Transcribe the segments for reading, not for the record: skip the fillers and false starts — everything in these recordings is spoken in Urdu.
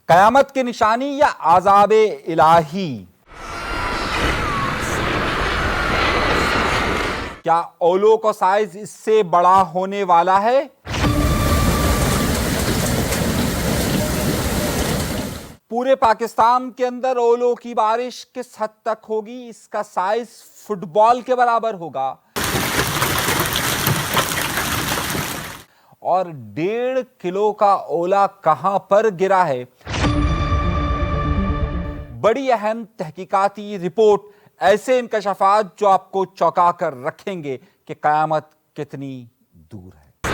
قیامت کی نشانی یا عذاب الہی؟ کیا اولو کا سائز اس سے بڑا ہونے والا ہے؟ پورے پاکستان کے اندر اولو کی بارش کس حد تک ہوگی؟ اس کا سائز فٹ بال کے برابر ہوگا اور 1.5 کلو کا اولا کہاں پر گرا ہے؟ بڑی اہم تحقیقاتی رپورٹ، ایسے انکشافات جو آپ کو چونکا کر رکھیں گے کہ قیامت کتنی دور ہے۔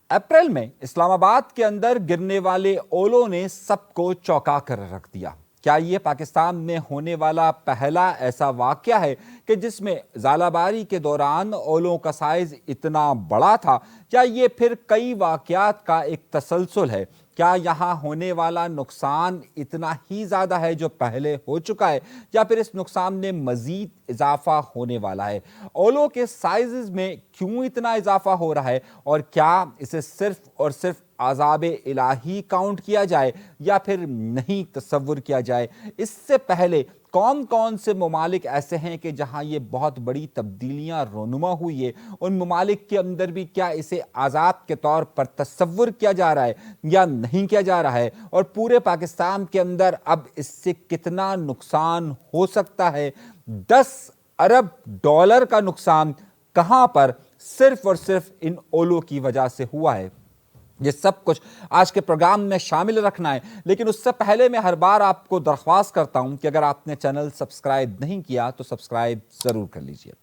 اپریل میں اسلام آباد کے اندر گرنے والے اولوں نے سب کو چونکا کر رکھ دیا۔ کیا یہ پاکستان میں ہونے والا پہلا ایسا واقعہ ہے کہ جس میں ژالہ باری کے دوران اولوں کا سائز اتنا بڑا تھا؟ یا یہ پھر کئی واقعات کا ایک تسلسل ہے؟ کیا یہاں ہونے والا نقصان اتنا ہی زیادہ ہے جو پہلے ہو چکا ہے، یا پھر اس نقصان میں مزید اضافہ ہونے والا ہے؟ اولوں کے سائزز میں کیوں اتنا اضافہ ہو رہا ہے، اور کیا اسے صرف اور صرف عذاب الہی کاؤنٹ کیا جائے یا پھر نہیں تصور کیا جائے؟ اس سے پہلے کون کون سے ممالک ایسے ہیں کہ جہاں یہ بہت بڑی تبدیلیاں رونما ہوئی ہے؟ ان ممالک کے اندر بھی کیا اسے عذاب کے طور پر تصور کیا جا رہا ہے یا نہیں کیا جا رہا ہے؟ اور پورے پاکستان کے اندر اب اس سے کتنا نقصان ہو سکتا ہے؟ 10 ارب ڈالر کا نقصان کہاں پر صرف اور صرف ان اولوں کی وجہ سے ہوا ہے؟ یہ سب کچھ آج کے پروگرام میں شامل رکھنا ہے، لیکن اس سے پہلے میں ہر بار آپ کو درخواست کرتا ہوں کہ اگر آپ نے چینل سبسکرائب نہیں کیا تو سبسکرائب ضرور کر لیجئے۔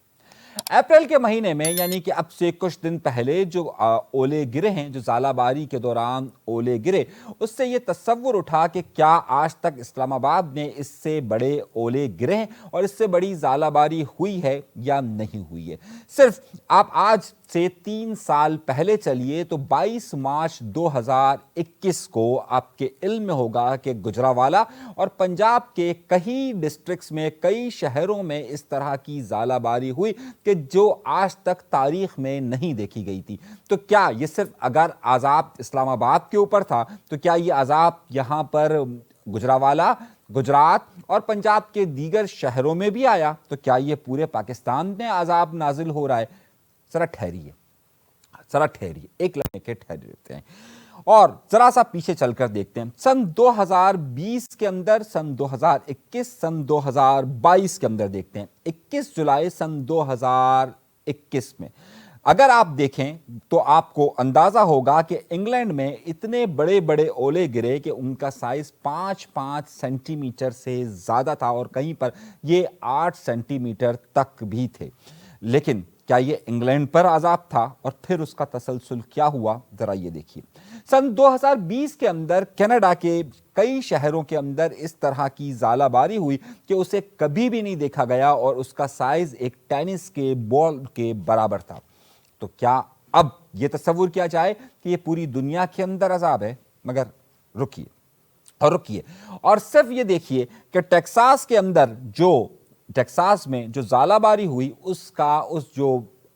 اپریل کے مہینے میں، یعنی کہ اب سے کچھ دن پہلے جو اولے گرے ہیں، جو ژالہ باری کے دوران اولے گرے، اس سے یہ تصور اٹھا کہ کیا آج تک اسلام آباد میں اس سے بڑے اولے گرے ہیں اور اس سے بڑی ژالہ باری ہوئی ہے یا نہیں ہوئی ہے؟ صرف آپ آج سے 3 سال پہلے چلیے تو 22 مارچ 2021 کو آپ کے علم میں ہوگا کہ گجرانوالہ اور پنجاب کے کئی ڈسٹرکٹس میں، کئی شہروں میں اس طرح کی ژالہ باری ہوئی کہ جو آج تک تاریخ میں نہیں دیکھی گئی تھی۔ تو کیا یہ صرف اگر عذاب اسلام آباد کے اوپر تھا تو کیا یہ عذاب یہاں پر گجرانوالہ، گجرات اور پنجاب کے دیگر شہروں میں بھی آیا؟ تو کیا یہ پورے پاکستان میں عذاب نازل ہو رہا ہے؟ ذرا ٹھہریے، ایک لمحے کے ٹھہر لیتے ہیں اور ذرا سا پیچھے چل کر دیکھتے ہیں۔ سن 2020 کے اندر، سن 2021، سن 2022 کے اندر دیکھتے ہیں۔ 21 جولائی سن 2021 میں اگر آپ دیکھیں تو آپ کو اندازہ ہوگا کہ انگلینڈ میں اتنے بڑے بڑے اولے گرے کہ ان کا سائز 5 سینٹی میٹر سے زیادہ تھا اور کہیں پر یہ 8 سینٹی میٹر تک بھی تھے۔ لیکن کیا یہ انگلینڈ پر عذاب تھا؟ اور پھر اس کا تسلسل کیا ہوا؟ ذرا یہ دیکھیے۔ سن 2020 کے اندر کینیڈا کے کئی شہروں کے اندر اس طرح کی ژالہ باری ہوئی کہ اسے کبھی بھی نہیں دیکھا گیا اور اس کا سائز ایک ٹینس کے بال کے برابر تھا۔ تو کیا اب یہ تصور کیا جائے کہ یہ پوری دنیا کے اندر عذاب ہے؟ مگر رکیے اور صرف یہ دیکھیے کہ ٹیکساس کے اندر ٹیکساس میں جو ژالہ باری ہوئی،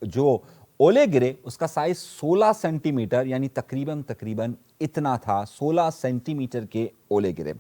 جو اولے گرے، اس کا سائز 16 سینٹی میٹر، یعنی تقریباً اتنا تھا۔ 16 سینٹی میٹر کے اولے گرے۔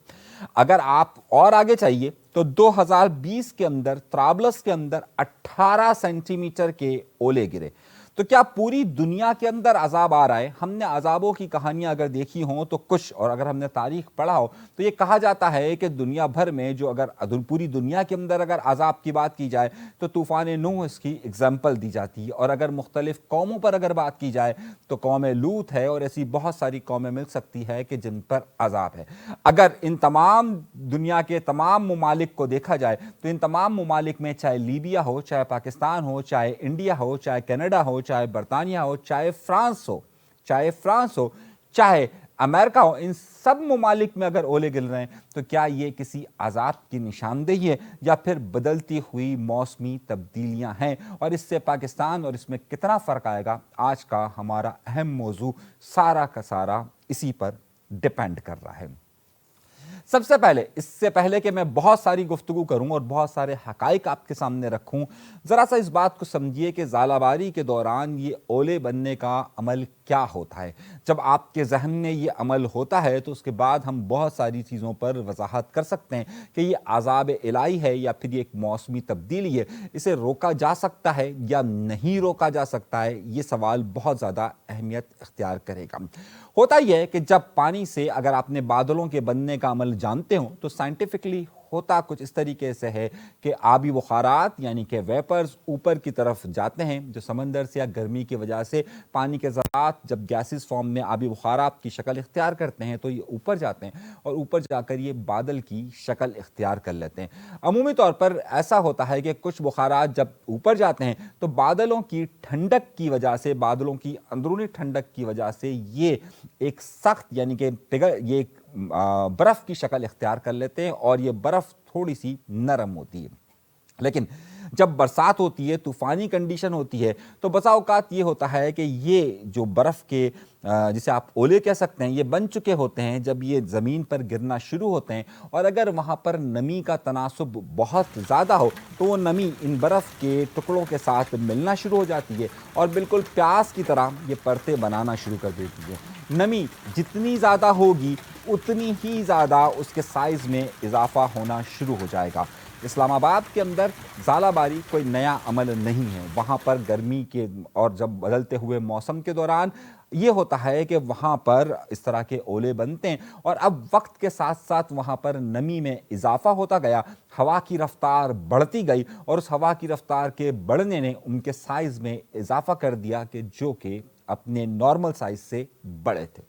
اگر آپ اور آگے چاہیے تو 2020 کے اندر طرابلس کے اندر 18 سینٹی میٹر کے اولے گرے۔ تو کیا پوری دنیا کے اندر عذاب آ رہا ہے؟ ہم نے عذابوں کی کہانیاں اگر دیکھی ہوں تو کچھ، اور اگر ہم نے تاریخ پڑھا ہو تو یہ کہا جاتا ہے کہ دنیا بھر میں جو اگر پوری دنیا کے اندر اگر عذاب کی بات کی جائے تو طوفان نوح اس کی اگزامپل دی جاتی ہے، اور اگر مختلف قوموں پر اگر بات کی جائے تو قوم لوط ہے، اور ایسی بہت ساری قومیں مل سکتی ہے کہ جن پر عذاب ہے۔ اگر ان تمام دنیا کے تمام ممالک کو دیکھا جائے تو ان تمام ممالک میں، چاہے لیبیا ہو، چاہے پاکستان ہو، چاہے انڈیا ہو، چاہے کینیڈا ہو، چاہے برطانیہ ہو، چاہے فرانس ہو، چاہے امریکہ ہو، ان سب ممالک میں اگر اولے گر رہے ہیں تو کیا یہ کسی عذاب کی نشاندہی ہے یا پھر بدلتی ہوئی موسمی تبدیلیاں ہیں؟ اور اس سے پاکستان اور اس میں کتنا فرق آئے گا، آج کا ہمارا اہم موضوع سارا کا سارا اسی پر ڈیپینڈ کر رہا ہے۔ سب سے پہلے، اس سے پہلے کہ میں بہت ساری گفتگو کروں اور بہت سارے حقائق آپ کے سامنے رکھوں، ذرا سا اس بات کو سمجھیے کہ ژالہ باری کے دوران یہ اولے بننے کا عمل کیا ہوتا ہے۔ جب آپ کے ذہن میں یہ عمل ہوتا ہے تو اس کے بعد ہم بہت ساری چیزوں پر وضاحت کر سکتے ہیں کہ یہ عذاب الہی ہے یا پھر یہ ایک موسمی تبدیلی ہے، اسے روکا جا سکتا ہے یا نہیں روکا جا سکتا ہے۔ یہ سوال بہت زیادہ اہمیت اختیار کرے گا۔ ہوتا یہ ہے کہ جب پانی سے اگر آپ نے بادلوں کے بننے کا عمل جانتے ہوں تو سائنٹیفکلی ہوتا کچھ اس طریقے سے ہے کہ آبی بخارات یعنی کہ ویپرز اوپر کی طرف جاتے ہیں، جو سمندر سے یا گرمی کی وجہ سے پانی کے ذرات جب گیسز فارم میں آبی بخارات کی شکل اختیار کرتے ہیں تو یہ اوپر جاتے ہیں اور اوپر جا کر یہ بادل کی شکل اختیار کر لیتے ہیں۔ عمومی طور پر ایسا ہوتا ہے کہ کچھ بخارات جب اوپر جاتے ہیں تو بادلوں کی ٹھنڈک کی وجہ سے، بادلوں کی اندرونی ٹھنڈک کی وجہ سے یہ ایک سخت یعنی کہ یہ ایک برف کی شکل اختیار کر لیتے ہیں اور یہ برف تھوڑی سی نرم ہوتی ہے۔ لیکن جب برسات ہوتی ہے، طوفانی کنڈیشن ہوتی ہے، تو بسا اوقات یہ ہوتا ہے کہ یہ جو برف کے جسے آپ اولے کہہ سکتے ہیں، یہ بن چکے ہوتے ہیں جب یہ زمین پر گرنا شروع ہوتے ہیں، اور اگر وہاں پر نمی کا تناسب بہت زیادہ ہو تو وہ نمی ان برف کے ٹکڑوں کے ساتھ ملنا شروع ہو جاتی ہے اور بالکل پیاس کی طرح یہ پرتیں بنانا شروع کر دیتی ہے۔ نمی جتنی زیادہ ہوگی اتنی ہی زیادہ اس کے سائز میں اضافہ ہونا شروع ہو جائے گا۔ اسلام آباد کے اندر ژالہ باری کوئی نیا عمل نہیں ہے۔ وہاں پر گرمی کے اور جب بدلتے ہوئے موسم کے دوران یہ ہوتا ہے کہ وہاں پر اس طرح کے اولے بنتے ہیں، اور اب وقت کے ساتھ ساتھ وہاں پر نمی میں اضافہ ہوتا گیا، ہوا کی رفتار بڑھتی گئی اور اس ہوا کی رفتار کے بڑھنے نے ان کے سائز میں اضافہ کر دیا کہ جو کہ اپنے نارمل سائز سے بڑے تھے۔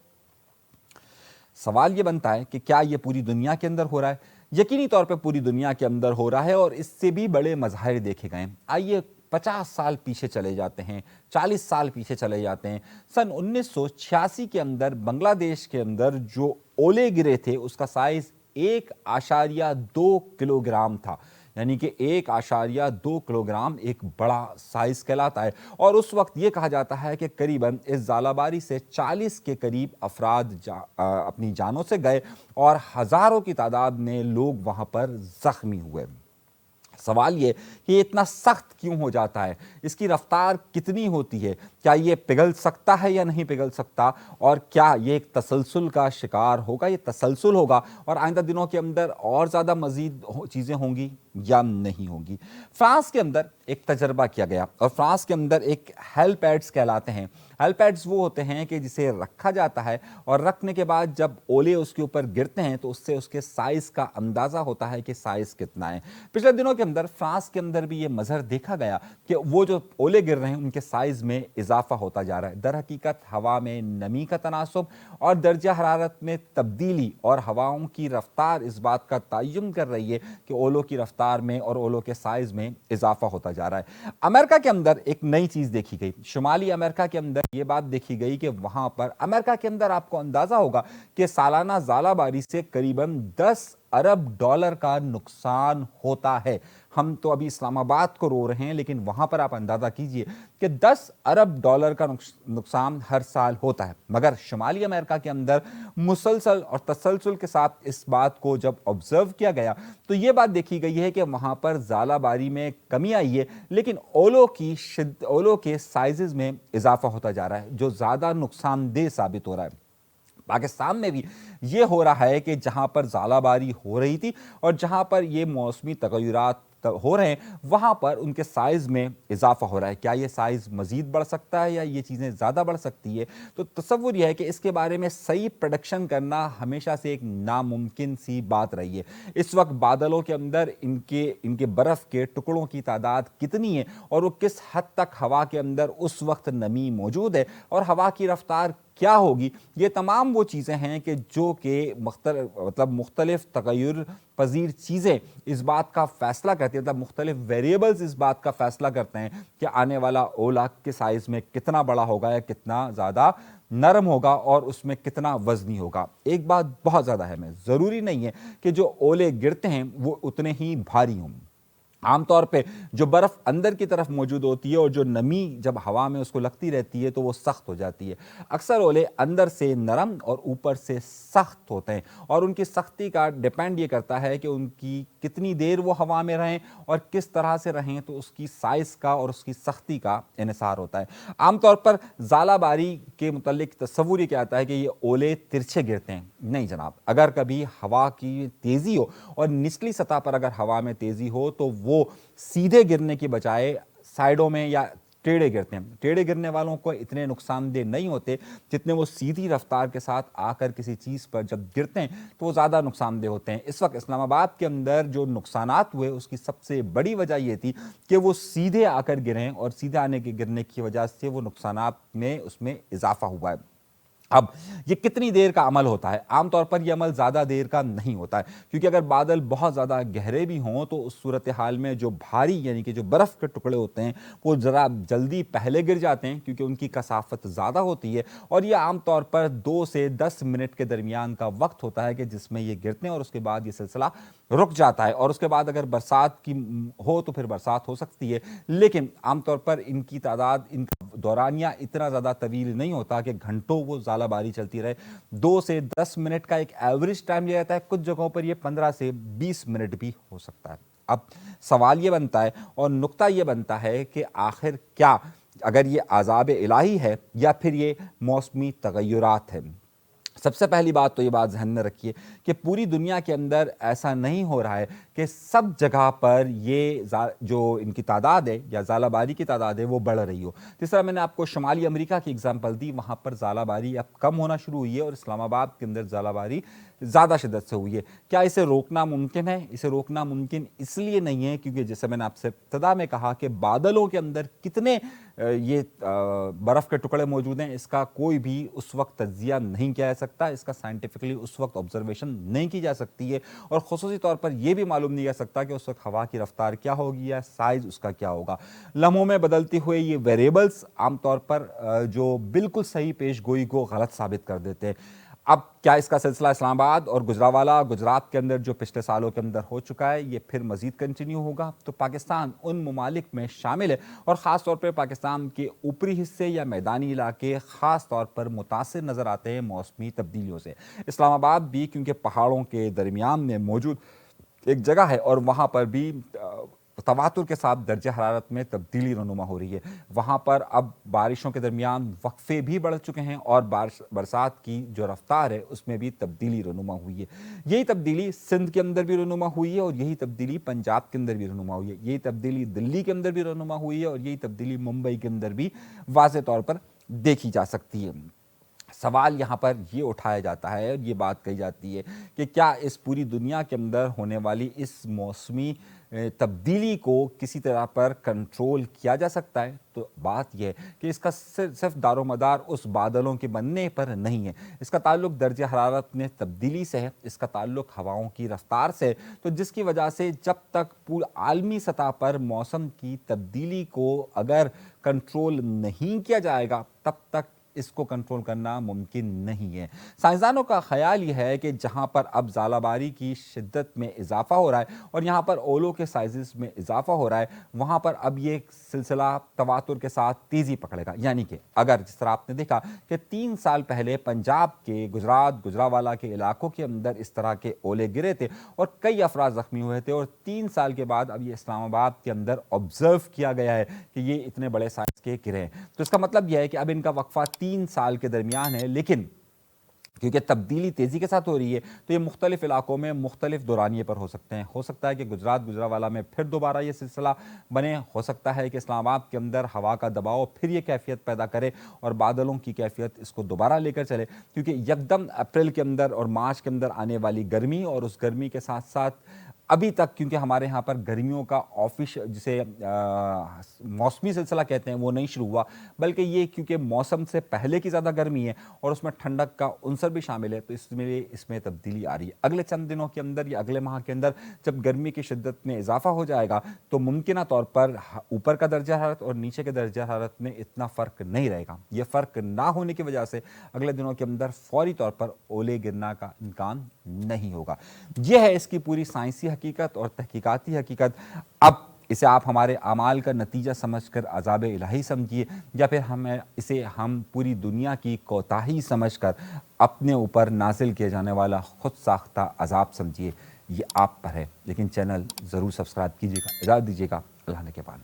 سوال یہ بنتا ہے کہ کیا یہ پوری دنیا کے اندر ہو رہا ہے؟ یقینی طور پہ پوری دنیا کے اندر ہو رہا ہے، اور اس سے بھی بڑے مظاہر دیکھے گئے ہیں۔ آئیے 50 سال پیچھے چلے جاتے ہیں، 40 سال پیچھے چلے جاتے ہیں۔ سن 1986 کے اندر بنگلہ دیش کے اندر جو اولے گرے تھے اس کا سائز 1.2 کلو گرام تھا، یعنی کہ 1.2 کلو گرام ایک بڑا سائز کہلاتا ہے، اور اس وقت یہ کہا جاتا ہے کہ قریباً اس ژالہ باری سے 40 کے قریب افراد اپنی جانوں سے گئے اور ہزاروں کی تعداد میں لوگ وہاں پر زخمی ہوئے۔ سوال یہ کہ یہ اتنا سخت کیوں ہو جاتا ہے، اس کی رفتار کتنی ہوتی ہے، کیا یہ پگھل سکتا ہے یا نہیں پگھل سکتا، اور کیا یہ ایک تسلسل کا شکار ہوگا، یہ تسلسل ہوگا اور آئندہ دنوں کے اندر اور زیادہ مزید چیزیں ہوں گی یا نہیں ہوں گی۔ فرانس کے اندر ایک تجربہ کیا گیا، اور فرانس کے اندر ایک ہیل پیڈز کہلاتے ہیں۔ ہیل پیڈز وہ ہوتے ہیں کہ جسے رکھا جاتا ہے، اور رکھنے کے بعد جب اولے اس کے اوپر گرتے ہیں تو اس سے اس کے سائز کا اندازہ ہوتا ہے کہ سائز کتنا ہے۔ پچھلے دنوں کے اندر فرانس کے اندر بھی یہ مظہر دیکھا گیا کہ وہ جو اولے گر رہے ہیں ان کے سائز میں اضافہ ہوتا جا رہا ہے۔ در حقیقت ہوا میں نمی کا تناسب اور درجہ حرارت میں تبدیلی اور ہواؤں کی رفتار اس بات کا تعین کر رہی ہے کہ اولوں کی رفتار میں اور اولوں کے سائز میں اضافہ ہوتا جا رہا ہے۔ امریکہ کے اندر ایک نئی چیز دیکھی گئی، شمالی امریکہ کے اندر یہ بات دیکھی گئی کہ وہاں پر امریکہ کے اندر آپ کو اندازہ ہوگا کہ سالانہ ژالہ باری سے قریباً 10 ارب ڈالر کا نقصان ہوتا ہے۔ ہم تو ابھی اسلام آباد کو رو رہے ہیں، لیکن وہاں پر آپ اندازہ کیجئے کہ 10 ارب ڈالر کا نقصان ہر سال ہوتا ہے۔ مگر شمالی امریکہ کے اندر مسلسل اور تسلسل کے ساتھ اس بات کو جب آبزرو کیا گیا تو یہ بات دیکھی گئی ہے کہ وہاں پر ژالہ باری میں کمی آئی ہے، لیکن اولوں کے سائزز میں اضافہ ہوتا جا رہا ہے، جو زیادہ نقصان دہ ثابت ہو رہا ہے۔ پاکستان میں بھی یہ ہو رہا ہے کہ جہاں پر ژالہ باری ہو رہی تھی اور جہاں پر یہ موسمی تغیرات ہو رہے ہیں وہاں پر ان کے سائز میں اضافہ ہو رہا ہے۔ کیا یہ سائز مزید بڑھ سکتا ہے یا یہ چیزیں زیادہ بڑھ سکتی ہے؟ تو تصور یہ ہے کہ اس کے بارے میں صحیح پریڈکشن کرنا ہمیشہ سے ایک ناممکن سی بات رہی ہے۔ اس وقت بادلوں کے اندر ان کے برف کے ٹکڑوں کی تعداد کتنی ہے اور وہ کس حد تک ہوا کے اندر اس وقت نمی موجود ہے اور ہوا کی رفتار کیا ہوگی، یہ تمام وہ چیزیں ہیں کہ جو کہ مختلف تغیر پذیر چیزیں اس بات کا فیصلہ کرتی ہیں، مختلف ویریبلز اس بات کا فیصلہ کرتے ہیں کہ آنے والا اولا کے سائز میں کتنا بڑا ہوگا یا کتنا زیادہ نرم ہوگا اور اس میں کتنا وزنی ہوگا۔ ایک بات بہت زیادہ اہم ہے، ضروری نہیں ہے کہ جو اولے گرتے ہیں وہ اتنے ہی بھاری ہوں۔ عام طور پہ جو برف اندر کی طرف موجود ہوتی ہے اور جو نمی جب ہوا میں اس کو لگتی رہتی ہے تو وہ سخت ہو جاتی ہے۔ اکثر اولے اندر سے نرم اور اوپر سے سخت ہوتے ہیں، اور ان کی سختی کا ڈیپینڈ یہ کرتا ہے کہ ان کی کتنی دیر وہ ہوا میں رہیں اور کس طرح سے رہیں تو اس کی سائز کا اور اس کی سختی کا انحصار ہوتا ہے۔ عام طور پر ژالہ باری کے متعلق تصور یہ کیا آتا ہے کہ یہ اولے ترچھے گرتے ہیں، نہیں جناب، اگر کبھی ہوا کی تیزی ہو اور نچلی سطح پر اگر ہوا میں تیزی ہو تو وہ سیدھے گرنے کی بجائے سائیڈوں میں یا ٹیڑے گرتے ہیں۔ ٹیڑے گرنے والوں کو اتنے نقصان دہ نہیں ہوتے جتنے وہ سیدھی رفتار کے ساتھ آ کر کسی چیز پر جب گرتے ہیں تو وہ زیادہ نقصان دہ ہوتے ہیں۔ اس وقت اسلام آباد کے اندر جو نقصانات ہوئے اس کی سب سے بڑی وجہ یہ تھی کہ وہ سیدھے آ کر گریں اور سیدھے آنے کے گرنے کی وجہ سے وہ نقصانات میں اس میں اضافہ ہوا ہے۔ اب یہ کتنی دیر کا عمل ہوتا ہے؟ عام طور پر یہ عمل زیادہ دیر کا نہیں ہوتا ہے، کیونکہ اگر بادل بہت زیادہ گہرے بھی ہوں تو اس صورتحال میں جو بھاری یعنی کہ جو برف کے ٹکڑے ہوتے ہیں وہ ذرا جلدی پہلے گر جاتے ہیں کیونکہ ان کی کثافت زیادہ ہوتی ہے، اور یہ عام طور پر 2 سے 10 منٹ کے درمیان کا وقت ہوتا ہے کہ جس میں یہ گرتے ہیں اور اس کے بعد یہ سلسلہ رک جاتا ہے، اور اس کے بعد اگر برسات کی ہو تو پھر برسات ہو سکتی ہے، لیکن عام طور پر ان کی تعداد، ان کا دورانیہ اتنا زیادہ طویل نہیں ہوتا کہ گھنٹوں وہ ژالہ باری چلتی رہے۔ 2 سے 10 منٹ کا ایک ایوریج ٹائم لیا جاتا ہے، کچھ جگہوں پر یہ 15 سے 20 منٹ بھی ہو سکتا ہے۔ اب سوال یہ بنتا ہے اور نقطہ یہ بنتا ہے کہ آخر کیا اگر یہ عذاب الہی ہے یا پھر یہ موسمی تغیرات ہیں؟ سب سے پہلی بات تو یہ بات ذہن میں رکھیے کہ پوری دنیا کے اندر ایسا نہیں ہو رہا ہے کہ سب جگہ پر یہ جو ان کی تعداد ہے یا ژالہ باری کی تعداد ہے وہ بڑھ رہی ہو۔ جس طرح میں نے آپ کو شمالی امریکہ کی اگزامپل دی، وہاں پر ژالہ باری اب کم ہونا شروع ہوئی ہے اور اسلام آباد کے اندر ژالہ باری زیادہ شدت سے ہوئی ہے۔ کیا اسے روکنا ممکن ہے؟ اسے روکنا ممکن اس لیے نہیں ہے کیونکہ جیسے میں نے آپ سے ابتدا میں کہا کہ بادلوں کے اندر کتنے یہ برف کے ٹکڑے موجود ہیں اس کا کوئی بھی اس وقت تجزیہ نہیں کیا جا سکتا، اس کا سائنٹیفکلی اس وقت آبزرویشن نہیں کی جا سکتی ہے، اور خصوصی طور پر یہ بھی معلوم نہیں کر سکتا کہ اس وقت ہوا کی رفتار کیا ہوگی یا سائز اس کا کیا ہوگا۔ لمحوں میں بدلتے ہوئے یہ ویریبلز عام طور پر جو بالکل صحیح پیش گوئی کو غلط ثابت کر دیتے ہیں۔ اب کیا اس کا سلسلہ اسلام آباد اور گجرانوالہ گجرات کے اندر جو پچھلے سالوں کے اندر ہو چکا ہے یہ پھر مزید کنٹینیو ہوگا؟ تو پاکستان ان ممالک میں شامل ہے اور خاص طور پر پاکستان کے اوپری حصے یا میدانی علاقے خاص طور پر متاثر نظر آتے ہیں موسمی تبدیلیوں سے۔ اسلام آباد بھی کیونکہ پہاڑوں کے درمیان میں موجود ایک جگہ ہے اور وہاں پر بھی تواتر کے ساتھ درجہ حرارت میں تبدیلی رونما ہو رہی ہے، وہاں پر اب بارشوں کے درمیان وقفے بھی بڑھ چکے ہیں اور برسات کی جو رفتار ہے اس میں بھی تبدیلی رونما ہوئی ہے۔ یہی تبدیلی سندھ کے اندر بھی رونما ہوئی ہے اور یہی تبدیلی پنجاب کے اندر بھی رونما ہوئی ہے، یہی تبدیلی دلی کے اندر بھی رونما ہوئی ہے اور یہی تبدیلی ممبئی کے اندر بھی واضح طور پر دیکھی جا سکتی ہے۔ سوال یہاں پر یہ اٹھایا جاتا ہے اور یہ بات کہی جاتی ہے کہ کیا اس پوری دنیا کے اندر ہونے والی اس موسمی تبدیلی کو کسی طرح پر کنٹرول کیا جا سکتا ہے؟ تو بات یہ ہے کہ اس کا صرف دار و مدار اس بادلوں کے بننے پر نہیں ہے، اس کا تعلق درجہ حرارت میں تبدیلی سے ہے، اس کا تعلق ہواؤں کی رفتار سے ہے، تو جس کی وجہ سے جب تک پورا عالمی سطح پر موسم کی تبدیلی کو اگر کنٹرول نہیں کیا جائے گا تب تک اس کو کنٹرول کرنا ممکن نہیں ہے۔ سائنسدانوں کا خیال یہ ہے کہ جہاں پر اب ژالہ باری کی شدت میں اضافہ ہو رہا ہے اور یہاں پر اولوں کے سائزز میں اضافہ ہو رہا ہے، وہاں پر اب یہ سلسلہ تواتر کے ساتھ تیزی پکڑے گا۔ یعنی کہ اگر جس طرح آپ نے دیکھا کہ 3 سال پہلے پنجاب کے گجرات گجرانوالہ کے علاقوں کے اندر اس طرح کے اولے گرے تھے اور کئی افراد زخمی ہوئے تھے، اور 3 سال کے بعد اب یہ اسلام آباد کے اندر آبزرو کیا گیا ہے کہ یہ اتنے بڑے سائز کے گرے ہیں، تو اس کا مطلب یہ ہے کہ اب ان کا وقفہ 3 سال کے درمیان ہے، لیکن کیونکہ تبدیلی تیزی کے ساتھ ہو رہی ہے تو یہ مختلف علاقوں میں مختلف دورانیے پر ہو سکتے ہیں۔ ہو سکتا ہے کہ گجرات گجرانوالہ میں پھر دوبارہ یہ سلسلہ بنے، ہو سکتا ہے کہ اسلام آباد کے اندر ہوا کا دباؤ پھر یہ کیفیت پیدا کرے اور بادلوں کی کیفیت اس کو دوبارہ لے کر چلے، کیونکہ یکدم اپریل کے اندر اور مارچ کے اندر آنے والی گرمی اور اس گرمی کے ساتھ ساتھ ابھی تک کیونکہ ہمارے ہاں پر گرمیوں کا جسے موسمی سلسلہ کہتے ہیں وہ نہیں شروع ہوا، بلکہ یہ کیونکہ موسم سے پہلے کی زیادہ گرمی ہے اور اس میں ٹھنڈک کا عنصر بھی شامل ہے، تو اس میں تبدیلی آ رہی ہے۔ اگلے چند دنوں کے اندر یا اگلے ماہ کے اندر جب گرمی کی شدت میں اضافہ ہو جائے گا تو ممکنہ طور پر اوپر کا درجہ حرارت اور نیچے کے درجہ حرارت میں اتنا فرق نہیں رہے گا۔ یہ فرق نہ ہونے کی وجہ سے اگلے دنوں کے اندر فوری طور پر اولے گرنا کا امکان نہیں ہوگا۔ یہ ہے اس کی پوری سائنسی حقیقت اور تحقیقاتی حقیقت۔ اب اسے آپ ہمارے اعمال کا نتیجہ سمجھ کر عذاب الہی سمجھیے یا پھر اسے ہم پوری دنیا کی کوتاہی سمجھ کر اپنے اوپر نازل کیا جانے والا خود ساختہ عذاب سمجھیے۔ یہ آپ پر ہے، لیکن چینل ضرور سبسکرائب کیجیے گا، اجازت دیجیے گا، اللہ نے کے پان۔